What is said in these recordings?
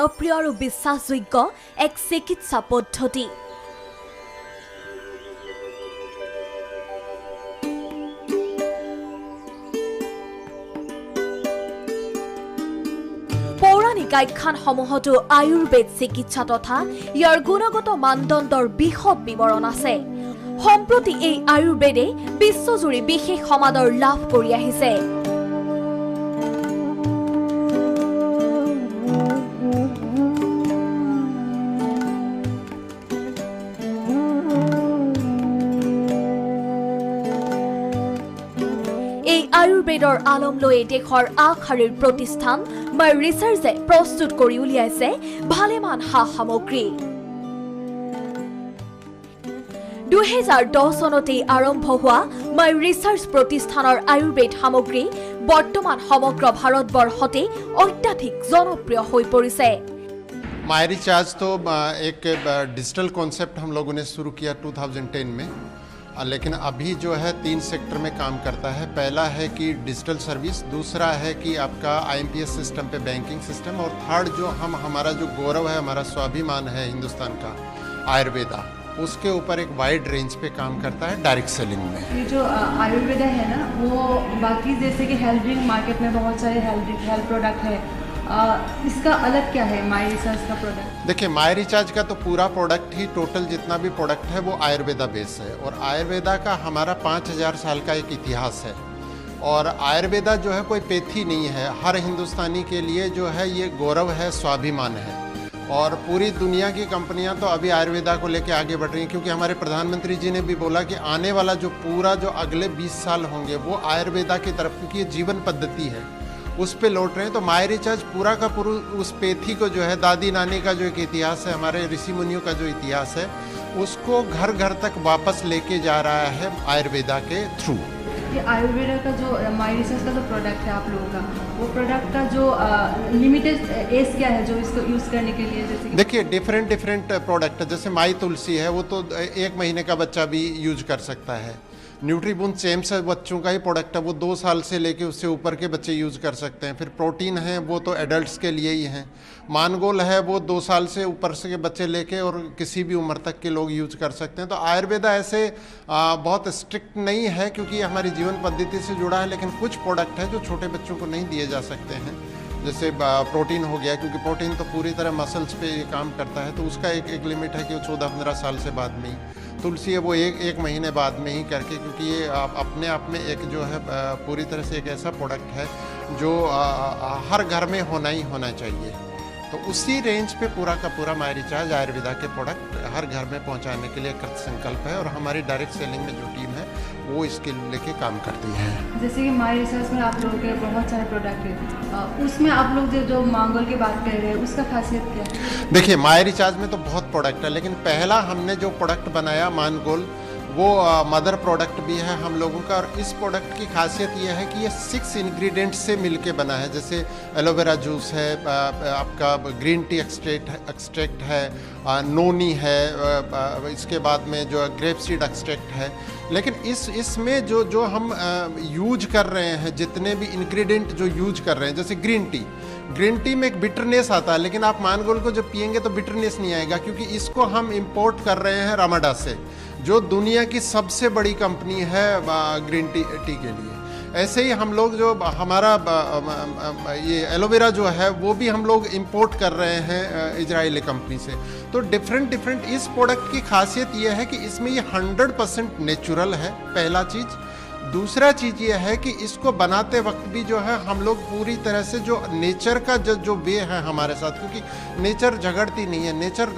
জনপ্ৰিয় আৰু বিশ্বাসযোগ্য এক চিকিৎসা পদ্ধতি। পৌৰাণিক আখ্যানসমূহতো আয়ুৰ্বেদ চিকিৎসা তথা ইয়াৰ গুণগত মানদণ্ডৰ বিশদ বিৱৰণ আছে। সম্প্ৰতি এই আয়ুৰ্বেদে বিশ্বজুৰি বিশেষ সমাদৰ লাভ কৰি আহিছে। আয়ুৰ্বেদৰ আলম লৈ দেশৰ আগশাৰীৰ প্ৰতিষ্ঠান মাই ৰিচাৰ্চে প্ৰস্তুত কৰি উলিয়াইছে ভালেমান সা সামগ্ৰী। 2010 চনতে আৰম্ভ হোৱা মাই ৰিচাৰ্চ প্ৰতিষ্ঠানৰ আয়ুৰ্বেদ সামগ্ৰী বৰ্তমান সমগ্ৰ ভাৰতবৰ্ষতে অত্যাধিক জনপ্ৰিয় হৈ পৰিছে। माई रिचार्ज तो एक डिजिटल कॉन्सेप्ट हम लोगों ने शुरू किया 2010 में, लेकिन अभी जो है 3 सेक्टर में काम करता है। पहला है कि डिजिटल सर्विस, दूसरा है कि आपका IMPS सिस्टम पे बैंकिंग सिस्टम, और थर्ड जो हमारा जो गौरव है, हमारा स्वाभिमान है हिंदुस्तान का, आयुर्वेदा, उसके ऊपर एक वाइड रेंज पे काम करता है डायरेक्ट सेलिंग में। ये जो आयुर्वेदा है ना, वो बाकी जैसे कि हेल्थ ड्रिंक मार्केट में बहुत सारे हेल्थ प्रोडक्ट है, इसका अलग क्या है माई रिचार्ज का प्रोडक्ट? देखिए, माई रिचार्ज का तो पूरा प्रोडक्ट ही, टोटल जितना भी प्रोडक्ट है वो आयुर्वेदा बेस है, और आयुर्वेदा का हमारा 5000 साल का एक इतिहास है। और आयुर्वेदा जो है कोई पैथी नहीं है, हर हिंदुस्तानी के लिए जो है ये गौरव है, स्वाभिमान है। और पूरी दुनिया की कंपनियां तो अभी आयुर्वेदा को लेकर आगे बढ़ रही हैं, क्योंकि हमारे प्रधानमंत्री जी ने भी बोला कि आने वाला जो पूरा जो अगले 20 साल होंगे वो आयुर्वेदा की तरफ, क्योंकि ये जीवन पद्धति है, उस पे लौट रहे हैं। तो माई रिचार्ज पूरा का पूरा उस पैथी को जो है, दादी नानी का जो एक इतिहास है, हमारे ऋषि मुनियों का जो इतिहास है, उसको घर घर तक वापस लेके जा रहा है आयुर्वेदा के थ्रू। ये आयुर्वेदा का जो माई रिचार्ज का जो प्रोडक्ट है आप लोगों का, वो प्रोडक्ट का जो लिमिटेड एज क्या है जो इसको यूज़ करने के लिए? जैसे देखिए, डिफरेंट प्रोडक्ट है। जैसे माई तुलसी है, वो तो 1 महीने का बच्चा भी यूज कर सकता है। न्यूट्रीबून चेम्स है, बच्चों का ही प्रोडक्ट है, वो 2 साल से लेके उससे ऊपर के बच्चे यूज़ कर सकते हैं। फिर प्रोटीन है, वो तो एडल्ट्स के लिए ही हैं। मानगोल है, वो 2 साल से ऊपर से के बच्चे लेके और किसी भी उम्र तक के लोग यूज कर सकते हैं। तो आयुर्वेदा ऐसे बहुत स्ट्रिक्ट नहीं है, क्योंकि ये हमारी जीवन पद्धति से जुड़ा है, लेकिन कुछ प्रोडक्ट है जो छोटे बच्चों को नहीं दिए जा सकते हैं। जैसे प्रोटीन हो गया, क्योंकि प्रोटीन तो पूरी तरह मसल्स पे ये काम करता है, तो उसका एक लिमिट है कि वो 14-15 साल से बाद में ही। तुलसी है, वो एक महीने बाद में ही करके, क्योंकि ये अपने आप में एक जो है पूरी तरह से एक ऐसा प्रोडक्ट है जो हर घर में होना ही होना चाहिए। तो उसी रेंज पे पूरा का पूरा माई रिचार्ज आयुर्वेदा के प्रोडक्ट हर घर में पहुंचाने के लिए कृत संकल्प है, और हमारी डायरेक्ट सेलिंग में जो टीम है वो इसके लेके काम करती है। जैसे कि माई रिचार्ज में आप लोगों के बहुत सारे प्रोडक्ट हैं, उसमें आप लोग जो मांगोल की बात कर रहे हैं, उसका खासियत क्या है? देखिए, माई रिचार्ज में तो बहुत प्रोडक्ट है, लेकिन पहला हमने जो प्रोडक्ट बनाया मानगोल, वो मदर प्रोडक्ट भी है हम लोगों का। और इस प्रोडक्ट की खासियत ये है कि ये 6 इंग्रेडिएंट्स से मिलके बना है। जैसे एलोवेरा जूस है, आपका ग्रीन टी एक्सट्रैक्ट है, नोनी है, इसके बाद में जो ग्रेप सीड एक्सट्रैक्ट है। लेकिन इसमें जो हम यूज कर रहे हैं, जितने भी इंग्रेडिएंट जो यूज कर रहे हैं, जैसे ग्रीन टी में एक बिटरनेस आता है, लेकिन आप मानगोल को जब पियेंगे तो बिटरनेस नहीं आएगा, क्योंकि इसको हम इंपोर्ट कर रहे हैं रमाडा से, जो दुनिया की सबसे बड़ी कंपनी है ग्रीन टी के लिए। ऐसे ही हम लोग जो हमारा ये एलोवेरा जो है, वो भी हम लोग इंपोर्ट कर रहे हैं इजरायली कंपनी से। तो डिफरेंट इस प्रोडक्ट की खासियत ये है कि इसमें ये 100% नेचुरल है, पहला चीज़। दूसरा चीज़ ये है कि इसको बनाते वक्त भी जो है हम लोग पूरी तरह से जो नेचर का जो वे है हमारे साथ, क्योंकि नेचर झगड़ती नहीं है, नेचर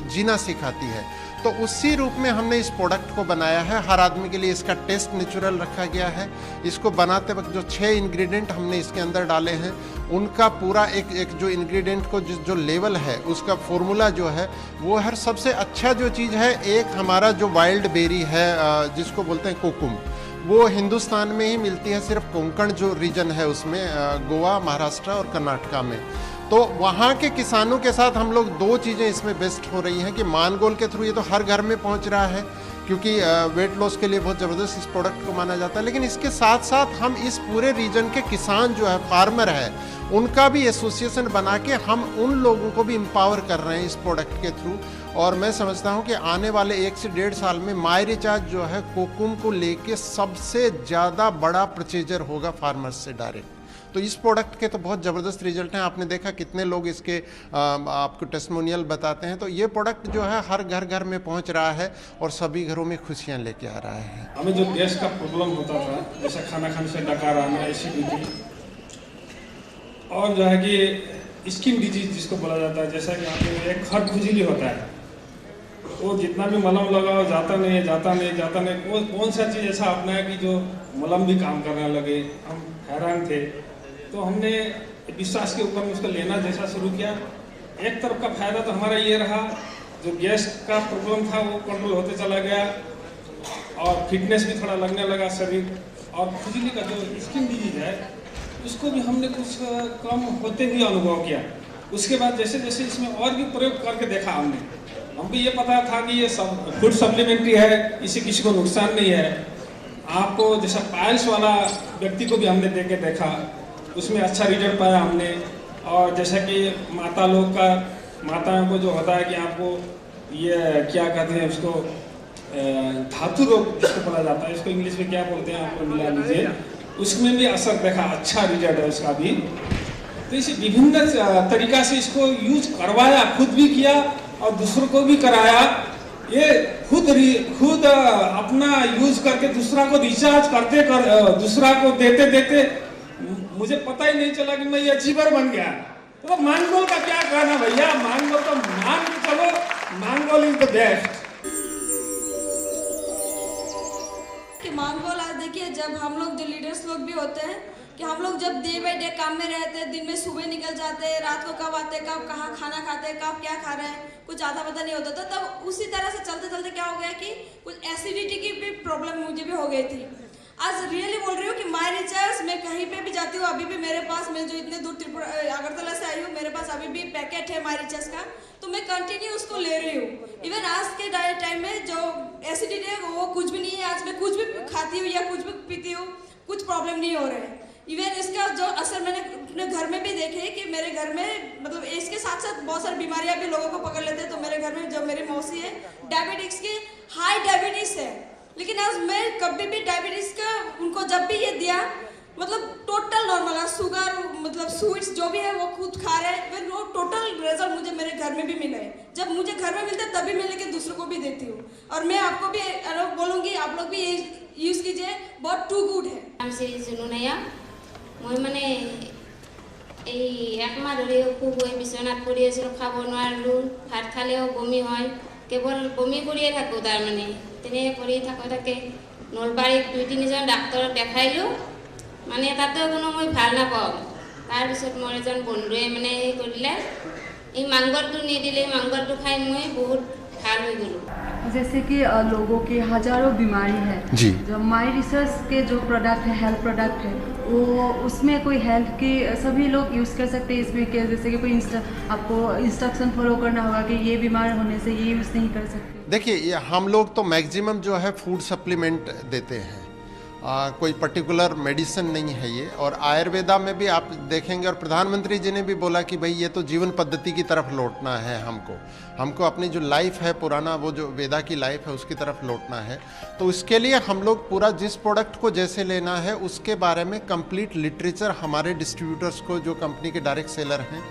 जीना सिखाती है। तो उसी रूप में हमने इस प्रोडक्ट को बनाया है। हर आदमी के लिए इसका टेस्ट नेचुरल रखा गया है। इसको बनाते वक्त जो 6 इंग्रेडिएंट हमने इसके अंदर डाले हैं, उनका पूरा एक जो इंग्रेडिएंट को जो लेवल है, उसका फॉर्मूला जो है वो हर सबसे अच्छा जो चीज़ है, एक हमारा जो वाइल्ड बेरी है जिसको बोलते हैं कोकुम, वो हिंदुस्तान में ही मिलती है, सिर्फ कोंकण जो रीजन है उसमें, गोवा, महाराष्ट्र और कर्नाटका में। तो वहाँ के किसानों के साथ हम लोग 2 चीज़ें इसमें बेस्ट हो रही हैं कि मानगोल के थ्रू ये तो हर घर में पहुँच रहा है, क्योंकि वेट लॉस के लिए बहुत ज़बरदस्त इस प्रोडक्ट को माना जाता है। लेकिन इसके साथ साथ हम इस पूरे रीजन के किसान जो है, फार्मर है, उनका भी एसोसिएशन बना के हम उन लोगों को भी एम्पावर कर रहे हैं इस प्रोडक्ट के थ्रू। और मैं समझता हूं कि आने वाले 1 से 1.5 साल में माई रिचार्ज जो है कोकुम को लेके सबसे ज़्यादा बड़ा परचेजर होगा फार्मर्स से डायरेक्ट। तो इस प्रोडक्ट के तो बहुत ज़बरदस्त रिजल्ट हैं। आपने देखा कितने लोग इसके आपको टेस्टिमोनियल बताते हैं। तो ये प्रोडक्ट जो है हर घर घर में पहुंच रहा है और सभी घरों में खुशियां लेके आ रहा है। हमें जो गैस का प्रॉब्लम होता था, जैसा खाना खाने से डकार आना, एसिडिटी, और जो है कि स्किन डिजीज जिसको बोला जाता है, जैसा कि हमें एक खर खुजली होता है, वो जितना भी मलहम लगाओ जाता नहीं। वो कौन सा चीज़ ऐसा अपनाया कि जो मलहम भी काम करने लगे। हम हैरान थे, तो हमने विश्वास के ऊपर में उसको लेना जैसा शुरू किया। एक तरफ का फायदा तो हमारा ये रहा, जो गैस का प्रॉब्लम था वो कंट्रोल होते चला गया और फिटनेस भी थोड़ा लगने लगा शरीर। और खुजली का जो स्किन डिजीज है उसको भी हमने कुछ कम होते हुए अनुभव किया। उसके बाद जैसे जैसे इसमें और भी प्रयोग करके देखा हमको ये पता था कि ये सब फूड सप्लीमेंट्री है, इससे किसी को नुकसान नहीं है। आपको जैसा पायल्स वाला व्यक्ति को भी हमने दे के देखा, उसमें अच्छा रिजल्ट पाया हमने। और जैसा कि माताओं को जो होता है कि आपको ये क्या कहते हैं उसको, धातु रोग जिसको बोला जाता है, इसको इंग्लिश में क्या बोलते हैं आपको मिला लीजिए, उसमें भी असर देखा, अच्छा रिजल्ट है उसका भी। तो इसे विभिन्न तरीका से इसको यूज करवाया, खुद भी किया और दूसरों को भी कराया। ये खुद अपना यूज करके दूसरा को रिचार्ज करते दूसरा को देते मुझे पता ही नहीं चला कि मैं ये अचीवर बन गया। तो मांगोल का क्या कहना भैया, मांगोल तो मान के चलो, मांगोल इज द बेस्ट। मांगोल आज देखिए, जब हम लोग जो लीडर्स लोग भी होते हैं कि हम लोग जब डे बाई डे काम में रहते हैं, दिन में सुबह निकल जाते हैं, रात को कब आते हैं, कब कहाँ खाना खाते हैं, कब क्या खा रहे हैं, कुछ ज़्यादा पता नहीं होता था। तब उसी तरह से चलते चलते क्या हो गया कि कुछ एसिडिटी की भी प्रॉब्लम मुझे भी हो गई थी। आज रियली बोल रही हूँ कि माई रिचार्ज मैं कहीं पे भी जाती हूँ, अभी भी मेरे पास, मैं जो इतने दूर त्रिपुरा अगरतला से आई हूँ, मेरे पास अभी भी पैकेट है माई रिचार्ज का, तो मैं कंटिन्यू उसको ले रही हूँ। इवन आज के टाइम में जो एसिडिटी है वो कुछ भी नहीं है। आज मैं कुछ भी खाती हूँ या कुछ भी पीती हूँ, कुछ प्रॉब्लम नहीं हो रहे हैं। इवन इसका जो असर मैंने अपने घर में भी देखे कि मेरे घर में, मतलब इसके साथ साथ बहुत सारी बीमारियां भी लोगों को पकड़ लेते हैं। तो मेरे घर में जो मेरी मौसी है, डायबिटिक्स की हाई डायबिटीज है, लेकिन आज मैं कभी भी डायबिटीज का उनको जब भी ये दिया, मतलब टोटल नॉर्मल है। शुगर, मतलब स्वीट्स जो भी है वो खुद खा रहे हैं। फिर वो टोटल रिजल्ट मुझे मेरे घर में भी मिले। जब मुझे घर में मिलते हैं तभी मैं लेके दूसरों को भी देती हूँ। और मैं आपको भी बोलूँगी, आप लोग भी ये यूज़ कीजिए, बहुत टू गुड है। नाम से जुनुनैया, मैं माने এই একমাহ ধরে খুব ওই বিছনাত পড়ি আছিলো, খাব নোৱাৰিলোঁ, ভাত খালেও বমি হয়, কেৱল বমি কৰিয়ে থাকোঁ। তাৰমানে তেনেকৈ কৰি থাকে নলবাৰীত 2-3 জন ডাক্তৰক দেখাইলোঁ, মানে তাতেও কোনো মই ভাল নাপাওঁ। তাৰপিছত মোৰ এজন বন্ধুৱে মানে সেই কৰিলে, এই মাংগলটো নিদিলে, মাংগলটো খাই মই বহুত ভাল হৈ গ'লোঁ। जैसे कि लोगों की हजारों बीमारी है जी, जो माई रिसर्च के जो प्रोडक्ट है, हेल्थ प्रोडक्ट है, वो उसमें कोई हेल्थ की सभी लोग यूज़ कर सकते हैं। इसमें क्या, जैसे कि कोई आपको इंस्ट्रक्शन फॉलो करना होगा कि ये बीमार होने से ये यूज़ नहीं कर सकते। देखिए हम लोग तो मैक्सिमम जो है फूड सप्लीमेंट देते हैं, कोई पर्टिकुलर मेडिसिन नहीं है ये। और आयुर्वेदा में भी आप देखेंगे, और प्रधानमंत्री जी ने भी बोला कि भाई ये तो जीवन पद्धति की तरफ लौटना है, हमको अपनी जो लाइफ है पुराना, वो जो वेदा की लाइफ है उसकी तरफ लौटना है। तो उसके लिए हम लोग पूरा जिस प्रोडक्ट को जैसे लेना है उसके बारे में कंप्लीट लिटरेचर हमारे डिस्ट्रीब्यूटर्स को, जो कंपनी के डायरेक्ट सेलर हैं,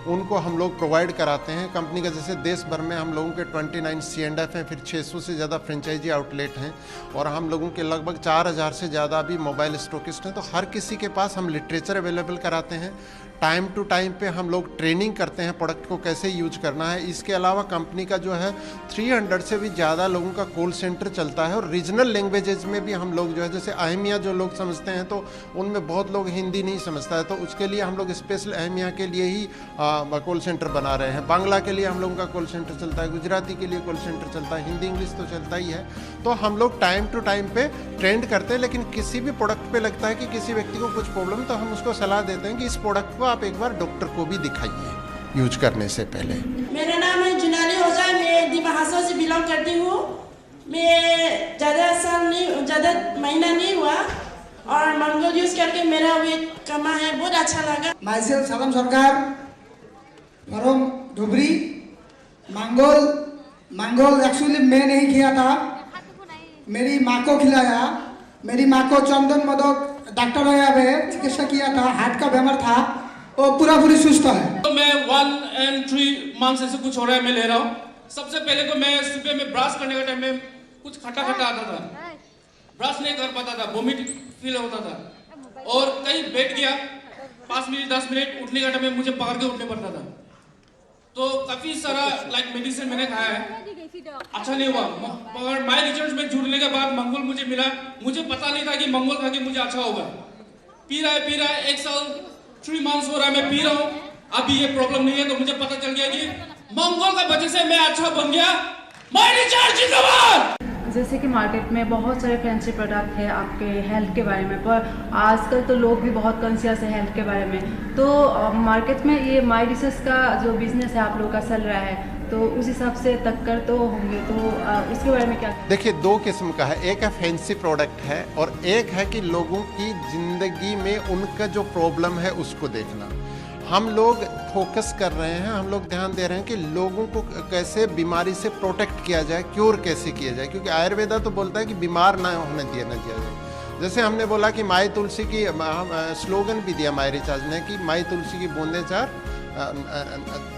उनको हम लोग प्रोवाइड कराते हैं। कंपनी का जैसे देश भर में हम लोगों के 29 C&F हैं, फिर 600 से ज़्यादा फ्रेंचाइजी आउटलेट हैं, और हम लोगों के लगभग 4000 से ज़्यादा भी मोबाइल स्टॉकिस्ट हैं। तो हर किसी के पास हम लिटरेचर अवेलेबल कराते हैं। टाइम टू टाइम पे हम लोग ट्रेनिंग करते हैं प्रोडक्ट को कैसे यूज करना है। इसके अलावा कंपनी का जो है 300 से भी ज़्यादा लोगों का कॉल सेंटर चलता है, और रीजनल लैंग्वेजेस में भी हम लोग जो है, जैसे अहमिया जो लोग समझते हैं तो उनमें बहुत लोग हिंदी नहीं समझता है, तो उसके लिए हम लोग स्पेशल अहमिया के लिए ही कॉल सेंटर बना रहे हैं। बांग्ला के लिए हम लोगों का कॉल सेंटर चलता है, गुजराती के लिए कॉल सेंटर चलता है, हिंदी इंग्लिश तो चलता ही है। तो हम लोग टाइम टू टाइम पे ट्रेंड करते हैं। लेकिन किसी भी प्रोडक्ट पे लगता है कि किसी व्यक्ति को कुछ प्रॉब्लम, तो हम उसको सलाह देते हैं कि इस प्रोडक्ट को आप एक बार डॉक्टर को भी दिखाइए यूज करने से पहले। मेरा नाम है जुनाली होजा, मैं दिमाहासा से बिलोंग करती हूँ। मैं ज़्यादा महीना नहीं हुआ और मंगोल यूज़ करके मेरा वेट कमा है, बहुत अच्छा लगा। Myself Salam Sarkar from Dhubri। Mongol actually मैं नहीं किया था, मेरी माँ को खिलाया। मेरी माँ को चंदन मदक डॉक्टर आया है, चिकित्सा किया था, हार्ट का बीमार था, वो पूरा पूरी सुस्त है। तो मैं 1 and 3 months ऐसे कुछ हो रहा है, मैं ले रहा हूँ। सबसे पहले तो मैं सुबह में ब्रश करने का टाइम में कुछ खट्टा आता था, ब्रश नहीं कर पाता था, वोमिट फील होता था और कहीं बैठ गया 5 मिनट 10 मिनट उठने का टाइम में मुझे पकड़ के उठने पड़ता था। तो काफी सारा मेडिसिन मैंने खाया है, अच्छा नहीं हुआ। मगर माय रिसर्च में जुड़ने के बाद मंगोल मुझे मिला, मुझे पता नहीं था कि मंगोल खा के मुझे अच्छा होगा। पी रहा है 1 साल 3 months हो रहा है, मैं पी रहा हूँ, अभी ये प्रॉब्लम नहीं है। तो मुझे पता चल गया कि मंगोल का वजह से मैं अच्छा बन गया। माय रिसर्च जिंदाबाद। जैसे कि मार्केट में बहुत सारे फैंसी प्रोडक्ट है आपके हेल्थ के बारे में, पर आजकल तो लोग भी बहुत कॉन्शियस है हेल्थ के बारे में। तो मार्केट में ये माय रिसर्च का जो बिजनेस है आप लोगों का चल रहा है, तो उस हिसाब से टक्कर तो होंगे, तो उसके बारे में क्या? देखिए, 2 किस्म का है, एक है फैंसी प्रोडक्ट है और एक है कि लोगों की ज़िंदगी में उनका जो प्रॉब्लम है उसको देखना। हम लोग फोकस कर रहे हैं, हम लोग ध्यान दे रहे हैं कि लोगों को कैसे बीमारी से प्रोटेक्ट किया जाए, क्योर कैसे किया जाए, क्योंकि आयुर्वेदा तो बोलता है कि बीमार ना होने दिया जाए। जैसे हमने बोला कि माई तुलसी की स्लोगन भी दिया माय रिचार्ज ने कि माई तुलसी की बूंदें 4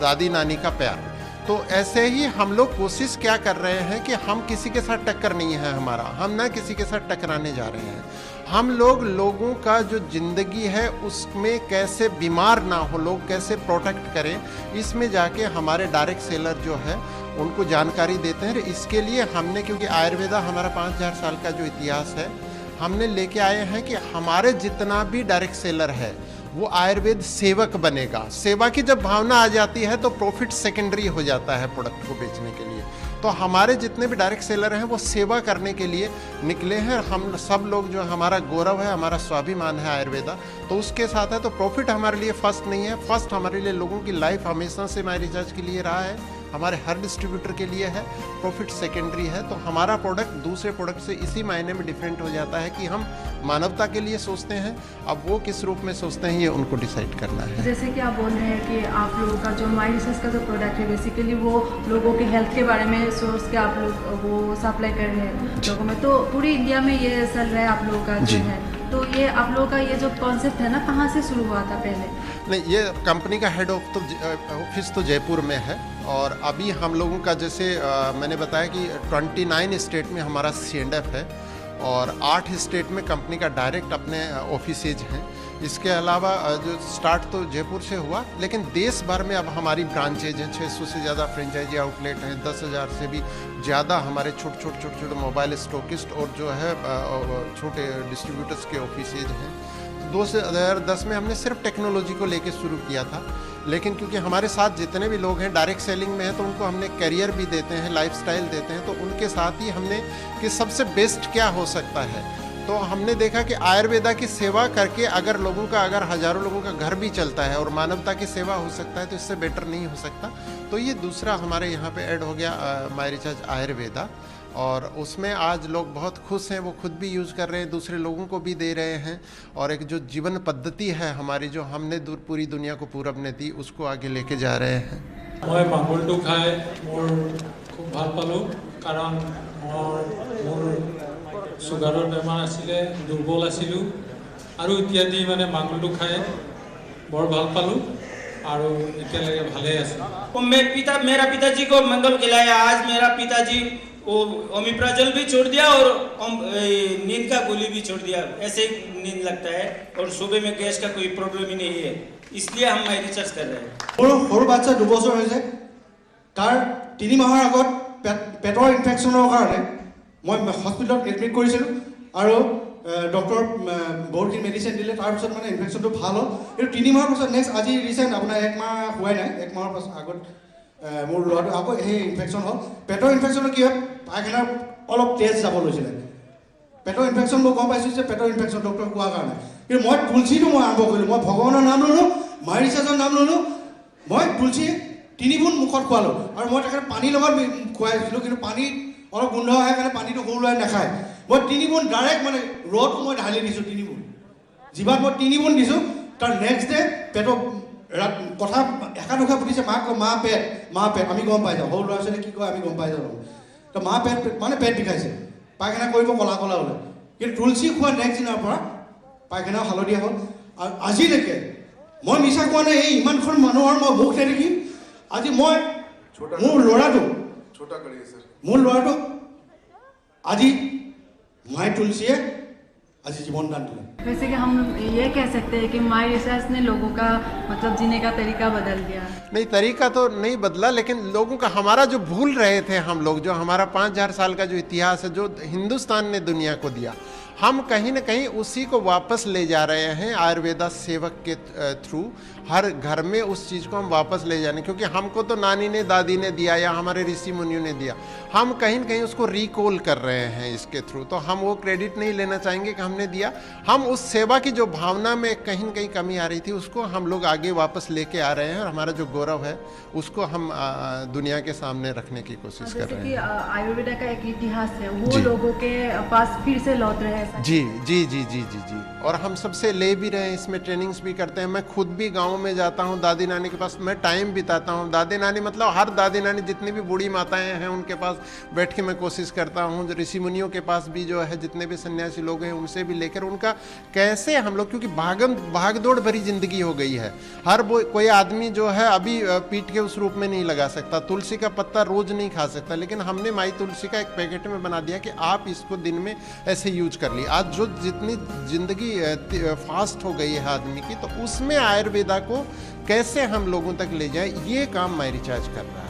दादी नानी का प्यार। तो ऐसे ही हम लोग कोशिश क्या कर रहे हैं कि हम किसी के साथ टक्कर नहीं है हमारा, हम ना किसी के साथ टकराने जा रहे हैं। हम लोगों का जो ज़िंदगी है उसमें कैसे बीमार ना हो, लोग कैसे प्रोटेक्ट करें, इसमें जाके हमारे डायरेक्ट सेलर जो है उनको जानकारी देते हैं। इसके लिए हमने, क्योंकि आयुर्वेदा हमारा 5000 साल का जो इतिहास है, हमने लेके आए हैं कि हमारे जितना भी डायरेक्ट सेलर है वो आयुर्वेद सेवक बनेगा। सेवा की जब भावना आ जाती है तो प्रॉफिट सेकेंडरी हो जाता है प्रोडक्ट को बेचने के लिए। तो हमारे जितने भी डायरेक्ट सेलर हैं वो सेवा करने के लिए निकले हैं। हम सब लोग जो हमारा गौरव है, हमारा स्वाभिमान है आयुर्वेदा, तो उसके साथ है। तो प्रॉफिट हमारे लिए फर्स्ट नहीं है, फर्स्ट हमारे लिए लोगों की लाइफ हमेशा से माय रिचार्ज के लिए रहा है, हमारे हर डिस्ट्रीब्यूटर के लिए है। प्रॉफिट सेकेंडरी है। तो हमारा प्रोडक्ट दूसरे प्रोडक्ट से इसी मायने में डिफरेंट हो जाता है कि हम मानवता के लिए सोचते हैं। अब वो किस रूप में सोचते हैं ये उनको डिसाइड करना है। जैसे कि आप बोल रहे हैं कि आप लोगों का जो माय रिसर्च का जो प्रोडक्ट है बेसिकली वो लोगों के हेल्थ के बारे में सोच के आप लोग वो सप्लाई कर रहे हैं लोगों में, तो पूरी इंडिया में ये चल रहा है आप लोगों का जो है। तो ये आप लोगों का ये जो कॉन्सेप्ट है ना, कहाँ से शुरू हुआ था पहले? नहीं, ये कंपनी का हेड ऑफिस तो जयपुर में है और अभी हम लोगों का जैसे मैंने बताया कि 29 स्टेट में हमारा C&F है और 8 स्टेट में कंपनी का डायरेक्ट अपने ऑफिसेज हैं। इसके अलावा जो स्टार्ट तो जयपुर से हुआ, लेकिन देश भर में अब हमारी ब्रांचेज हैं। 600 से ज़्यादा फ्रेंचाइजी आउटलेट हैं, 10,000 से भी ज़्यादा हमारे छोटे मोबाइल स्टॉकिस्ट और जो है छोटे डिस्ट्रीब्यूटर्स के ऑफिसेज हैं। 2010 में हमने सिर्फ टेक्नोलॉजी को लेके शुरू किया था, लेकिन क्योंकि हमारे साथ जितने भी लोग हैं डायरेक्ट सेलिंग में हैं तो उनको हमने करियर भी देते हैं, लाइफस्टाइल देते हैं, तो उनके साथ ही हमने कि सबसे बेस्ट क्या हो सकता है। तो हमने देखा कि आयुर्वेदा की सेवा करके अगर हज़ारों लोगों का घर भी चलता है और मानवता की सेवा हो सकता है तो इससे बेटर नहीं हो सकता। तो ये दूसरा हमारे यहाँ पे ऐड हो गया माय रिचार्ज आयुर्वेदा, और उसमें आज लोग बहुत खुश हैं, वो खुद भी यूज़ कर रहे हैं, दूसरे लोगों को भी दे रहे हैं। और एक जो जीवन पद्धति है हमारी, जो हमने पूरी दुनिया को पूरब ने दी, उसको आगे लेके जा रहे हैं। मैं मंगलटो खाए मोर खूब ভাল পালো, कारण मोर सुगारर बेमार आছিলে, दुर्बल आছিলো আৰু ইত্যাদি মানে मंगलटो खाए বৰ ভাল পালো और इत्यादि भाले आछे। मेरा पिताजी को मंगल खिलाया। आज मेरा पिताजी वो ओमिप्राजोल भी छोड़ दिया और नींद का गोली भी छोड़ दिया। ऐसे ही नींद लगता है और सुबह में गैस का कोई प्रॉब्लम ही नहीं है, इसलिए हम माय रिचार्ज कर रहे हैं। सर बाচ্চা 2 বছৰ হৈছে, তাৰ 3 মাহৰ আগত পেটৰ ইনফেকশ্যনৰ কাৰণে মই হস্পিটেলত এডমিট কৰিছিলোঁ আৰু ডক্টৰ বহুতখিনি মেডিচিন দিলে, তাৰপিছত মানে ইনফেকশ্যনটো ভাল হ'ল। এইটো 3 মাহৰ পাছত নেক্সট আজি ৰিচেণ্ট আপোনাৰ 1 মাহ হোৱাই নাই, 1 মাহৰ পাছত আগত মোৰ ল'ৰাটো আকৌ সেই ইনফেকশ্যন হ'ল। পেটৰ ইনফেকশ্যনৰ কি হয়, পায়খানাৰ অলপ তেজ যাব লৈছিলে। পেটৰ ইনফেকশ্যন মই গম পাইছোঁ যে পেটৰ ইনফেকশ্যন ডক্টৰ কোৱাৰ কাৰণে। কিন্তু মই তুলসীটো মই আৰম্ভ কৰিলোঁ, মই ভগৱানৰ নাম ল'লোঁ, মাই ৰিচাৰ্জৰ নাম ল'লোঁ, মই তুলসী 3 গুণ মুখত খোৱালোঁ আৰু মই তেখেতক পানীৰ লগত খুৱাইছিলোঁ। কিন্তু পানীত অলপ গোন্ধ আহে কাৰণে পানীটো সৰু ল'ৰাই নাখায় মই 3 পোন ডাইৰেক্ট মানে ৰ'দ মই ঢালি দিছোঁ 3 পোন জিভাত মই 3 পোন দিছোঁ তাৰ নেক্সট ডে পেটৰ কথা একাদুখা ফুটিছে মাক মা পেট আমি গম পাই যাওঁ সৰু ল'ৰা ছোৱালী কি কয় আমি গম পাই যাওঁ তো মা পেট মানে পেট বিষাইছে পায়খানা কৰিব কলা কলা ওলাই কিন্তু তুলসী খোৱা নেক্সট দিনৰ পৰা পায়খানা হালধীয়া হ'ল আৰু আজিলৈকে মই মিছা কোৱা নাই এই ইমানখন মানুহৰ মই মুখ নেদেখি আজি মই মোৰ ল'ৰাটো আজি মাই তুলসীয়ে আজি জীৱন দান দিলে वैसे कि हम ये कह सकते हैं कि माई रिसर्च ने लोगों का मतलब जीने का तरीका बदल दिया नहीं तरीका तो नहीं बदला लेकिन लोगों का हमारा जो भूल रहे थे हम लोग जो हमारा 5000 साल का जो इतिहास है जो हिंदुस्तान ने दुनिया को दिया हम कहीं न कहीं उसी को वापस ले जा रहे हैं आयुर्वेदा सेवक के थ्रू हर घर में उस चीज़ को हम वापस ले जाने क्योंकि हमको तो नानी ने दादी ने दिया या हमारे ऋषि मुनियों ने दिया हम कहीं न कहीं उसको रिकॉल कर रहे हैं इसके थ्रू तो हम वो क्रेडिट नहीं लेना चाहेंगे कि हमने दिया हम उस सेवा की जो भावना में कहीं न कहीं कमी आ रही थी उसको हम लोग आगे वापस लेके आ रहे हैं और हमारा जो गौरव है उसको हम दुनिया के सामने रखने की कोशिश कर रहे हैं आयुर्वेदा का एक इतिहास है वो लोगों के पास फिर से लौट रहे हैं जी जी जी जी जी जी और हम सबसे ले भी रहे हैं इसमें ट्रेनिंग्स भी करते हैं मैं खुद भी गाँव में जाता हूँ दादी नानी के पास मैं टाइम बिताता हूँ दादी नानी मतलब हर दादी नानी जितनी भी बूढ़ी माताएं हैं उनके पास बैठ के मैं कोशिश करता हूँ ऋषि मुनियों के पास भी जो है जितने भी सन्यासी लोग हैं उनसे भी लेकर उनका कैसे हम लोग क्योंकि भागदौड़ भरी जिंदगी हो गई है हर कोई आदमी जो है अभी पीट के उस रूप में नहीं लगा सकता तुलसी का पत्ता रोज नहीं खा सकता लेकिन हमने माई तुलसी का एक पैकेट में बना दिया कि आप इसको दिन में ऐसे यूज कर ली आज जो जितनी जिंदगी फास्ट हो गई है आदमी की तो उसमें आयुर्वेदा को कैसे हम लोगों तक ले जाए ये काम माई रिचार्ज कर रहा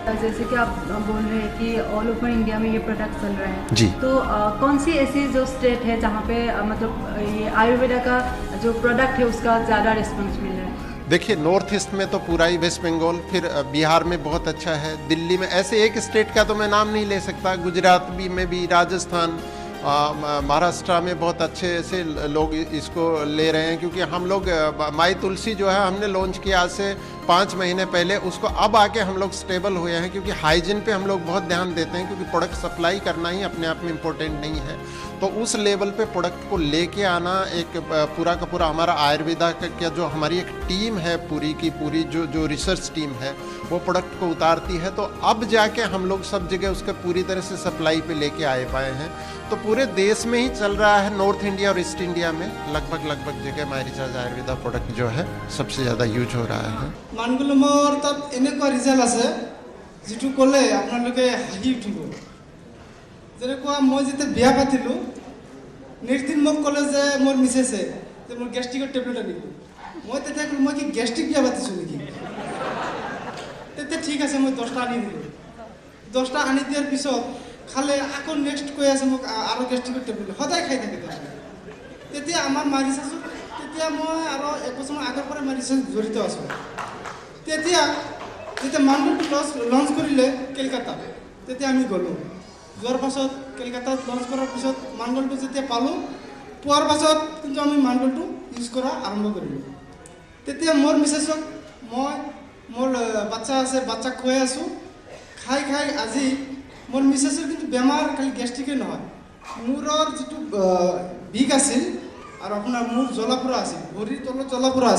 है जैसे कि आप बोल रहे हैं कि ऑल ओवर इंडिया में ये प्रोडक्ट चल रहा है जी तो कौन सी ऐसी जो स्टेट है जहाँ पे मतलब ये आयुर्वेदा का जो प्रोडक्ट है उसका ज़्यादा रिस्पॉन्स मिल रहा है देखिए नॉर्थ ईस्ट में तो पूरा ही वेस्ट बंगाल फिर बिहार में बहुत अच्छा है दिल्ली में ऐसे एक स्टेट का तो मैं नाम नहीं ले सकता गुजरात में भी राजस्थान महाराष्ट्र में बहुत अच्छे से लोग इसको ले रहे हैं क्योंकि हम लोग माई तुलसी जो है हमने लॉन्च किया आज से 5 महीने पहले उसको अब आके हम लोग स्टेबल हुए हैं क्योंकि हाइजीन पे हम लोग बहुत ध्यान देते हैं क्योंकि प्रोडक्ट सप्लाई करना ही अपने आप में इम्पोर्टेंट नहीं है तो उस लेवल पे प्रोडक्ट को लेके आना एक पूरा का पूरा हमारा आयुर्वेदा का जो हमारी एक टीम है पूरी की पूरी जो रिसर्च टीम है वो प्रोडक्ट को उतारती है तो अब जाके हम लोग सब जगह उसका पूरी तरह से सप्लाई पे लेके आए पाए हैं तो पूरे देश में ही चल रहा है नॉर्थ इंडिया और ईस्ट इंडिया में लगभग जगह माई रिचार्ज आयुर्वेदा प्रोडक्ट जो है सबसे ज़्यादा यूज हो रहा है मानगुलমৰ তাত এনেকুৱা ৰিজাল্ট আছে যিটো ক'লে আপোনালোকে হাঁহি উঠিব যেনেকুৱা মই যেতিয়া বিয়া পাতিলোঁ নেক্সট দিন মোক ক'লে যে মোৰ মিছেছে যে মোৰ গেষ্ট্ৰিকৰ টেবলেট আনিব মই তেতিয়া ক'লোঁ মই কি গেষ্ট্ৰিক বিয়া পাতিছোঁ নেকি তেতিয়া ঠিক আছে মই 10টা আনি দিলোঁ 10টা আনি দিয়াৰ পিছত খালে আকৌ নেক্সট কৈ আছে মোক আৰু গেষ্ট্ৰিকৰ টেবলেট সদায় খাই থাকে তেতিয়া আমাৰ মাৰিছাছোঁ তেতিয়া মই আৰু 1 বছৰমান আগৰ পৰা মাৰিছা জড়িত আছোঁ তেতিয়া যেতিয়া মানগলটো লঞ্চ কৰিলে কলকাতাত তেতিয়া আমি গ'লোঁ যোৱাৰ পাছত কলকাতাত লঞ্চ কৰাৰ পিছত মানগলটো যেতিয়া পালোঁ পোৱাৰ পাছত কিন্তু আমি মানগলটো ইউজ কৰা আৰম্ভ কৰিলোঁ তেতিয়া মোৰ মিছেছক মই মোৰ বাচ্চা আছে বাচ্চাক খুৱাই আছোঁ খাই আজি মোৰ মিছেছৰ কিন্তু বেমাৰ খালি গেষ্ট্ৰিকে নহয় মূৰৰ যিটো বিষ আছিল और अपना मुँह जलापुरा भरी तल जलापुरा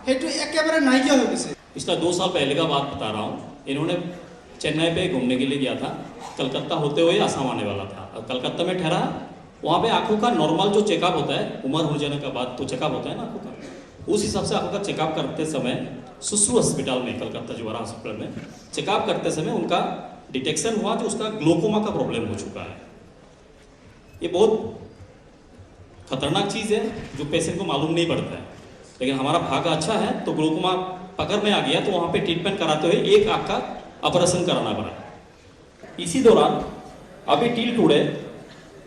हेतु एकेबारे नाइकिया हो गई। पिछला 2 साल पहले का बात बता रहा हूँ। इन्होंने चेन्नई पे घूमने के लिए गया था, कलकत्ता होते हुए आसाम आने वाला था और कलकत्ता में ठहरा। वहाँ पे आँखों का नॉर्मल जो चेकअप होता है, उम्र हो जाने के बाद तो चेकअप होता है ना आँखों का, उस हिसाब से आँखों का चेकअप करते समय सुसु हॉस्पिटल में, कलकत्ता जुवारा हॉस्पिटल में चेकअप करते समय उनका डिटेक्शन हुआ जो उसका ग्लोकोमा का प्रॉब्लम हो चुका है। ये बहुत खतरनाक चीज़ है जो पेशेंट को मालूम नहीं पड़ता है, लेकिन हमारा भाग्य अच्छा है तो ग्लोकोमा पकड़ में आ गया तो वहाँ पे ट्रीटमेंट कराते हुए एक आँख का ऑपरेशन कराना पड़ा। इसी दौरान अभी टिल टुडे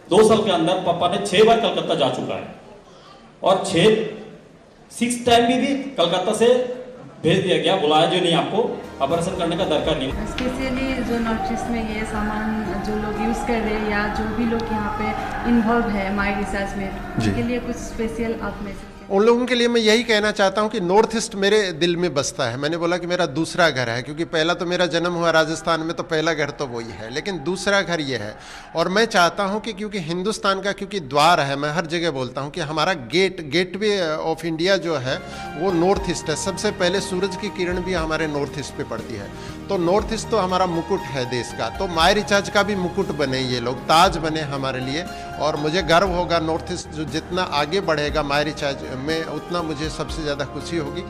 2 साल के अंदर पापा ने 6 बार कलकत्ता जा चुका है और 6 टाइम भी कलकत्ता से भेज दिया गया, बुलाया जो नहीं आपको ऑपरेशन करने का दरकार नहीं। स्पेशली जो नॉर्थ ईस्ट में ये सामान जो लोग यूज़ कर रहे हैं या जो भी लोग यहाँ पे इन्वॉल्व है माई रिसर्च में, उनके लिए कुछ स्पेशल आप मैसेज उन लोगों के लिए मैं यही कहना चाहता हूं कि नॉर्थ ईस्ट मेरे दिल में बसता है। मैंने बोला कि मेरा दूसरा घर है, क्योंकि पहला तो मेरा जन्म हुआ राजस्थान में, तो पहला घर तो वही है, लेकिन दूसरा घर ये है। और मैं चाहता हूं कि क्योंकि हिंदुस्तान का क्योंकि द्वार है, मैं हर जगह बोलता हूं कि हमारा गेटवे ऑफ इंडिया जो है वो नॉर्थ ईस्ट है। सबसे पहले सूरज की किरण भी हमारे नॉर्थ ईस्ट पे पड़ती है, तो नॉर्थ ईस्ट तो हमारा मुकुट है देश का। तो माय रिचार्ज का भी मुकुट बने ये लोग, ताज बने हमारे लिए। और मुझे गर्व होगा, नॉर्थ ईस्ट जो जितना आगे बढ़ेगा माय रिचार्ज में, उतना मुझे सबसे ज़्यादा खुशी होगी।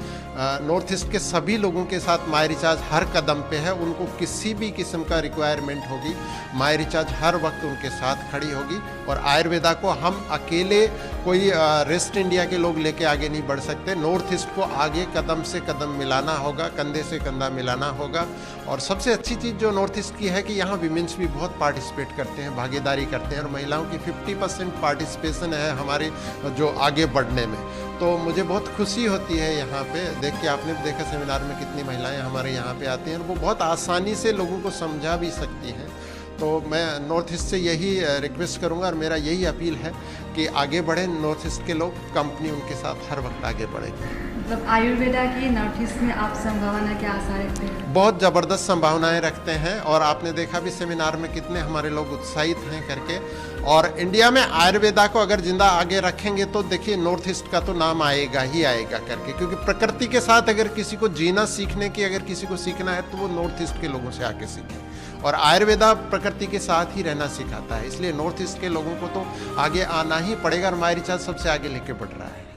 नॉर्थ ईस्ट के सभी लोगों के साथ माय रिचार्ज हर कदम पे है। उनको किसी भी किस्म का रिक्वायरमेंट होगी, माय रिचार्ज हर वक्त उनके साथ खड़ी होगी। और आयुर्वेदा को हम अकेले कोई रेस्ट इंडिया के लोग लेके आगे नहीं बढ़ सकते। नॉर्थ ईस्ट को आगे कदम से कदम मिलाना होगा, कंधे से कंधा मिलाना होगा। और सबसे अच्छी चीज़ जो नॉर्थ ईस्ट की है कि यहाँ विमेंस भी बहुत पार्टिसिपेट करते हैं, भागीदारी करते हैं, और महिलाओं की 50% पार्टिसिपेशन है हमारे जो आगे बढ़ने में। तो मुझे बहुत खुशी होती है यहाँ पे देख के। आपने भी देखा सेमिनार में कितनी महिलाएं हमारे यहाँ पे आती हैं, और वो बहुत आसानी से लोगों को समझा भी सकती हैं। तो मैं नॉर्थ ईस्ट से यही रिक्वेस्ट करूँगा, और मेरा यही अपील है कि आगे बढ़े नॉर्थ ईस्ट के लोग, कंपनी उनके साथ हर वक्त आगे बढ़ेगी। मतलब आयुर्वेदा की नॉर्थ ईस्ट में आप संभावना क्या आशा रखते हैं? बहुत ज़बरदस्त संभावनाएं रखते हैं, और आपने देखा भी सेमिनार में कितने हमारे लोग उत्साहित हैं करके। और इंडिया में आयुर्वेदा को अगर जिंदा आगे रखेंगे तो देखिए नॉर्थ ईस्ट का तो नाम आएगा ही आएगा करके, क्योंकि प्रकृति के साथ अगर किसी को जीना सीखने की अगर किसी को सीखना है तो वो नॉर्थ ईस्ट के लोगों से आके सीखे। और आयुर्वेदा प्रकृति के साथ ही रहना सिखाता है, इसलिए नॉर्थ ईस्ट के लोगों को तो आगे आना ही पड़ेगा। और माय रिचार्ज सबसे आगे लेके बढ़ रहा है।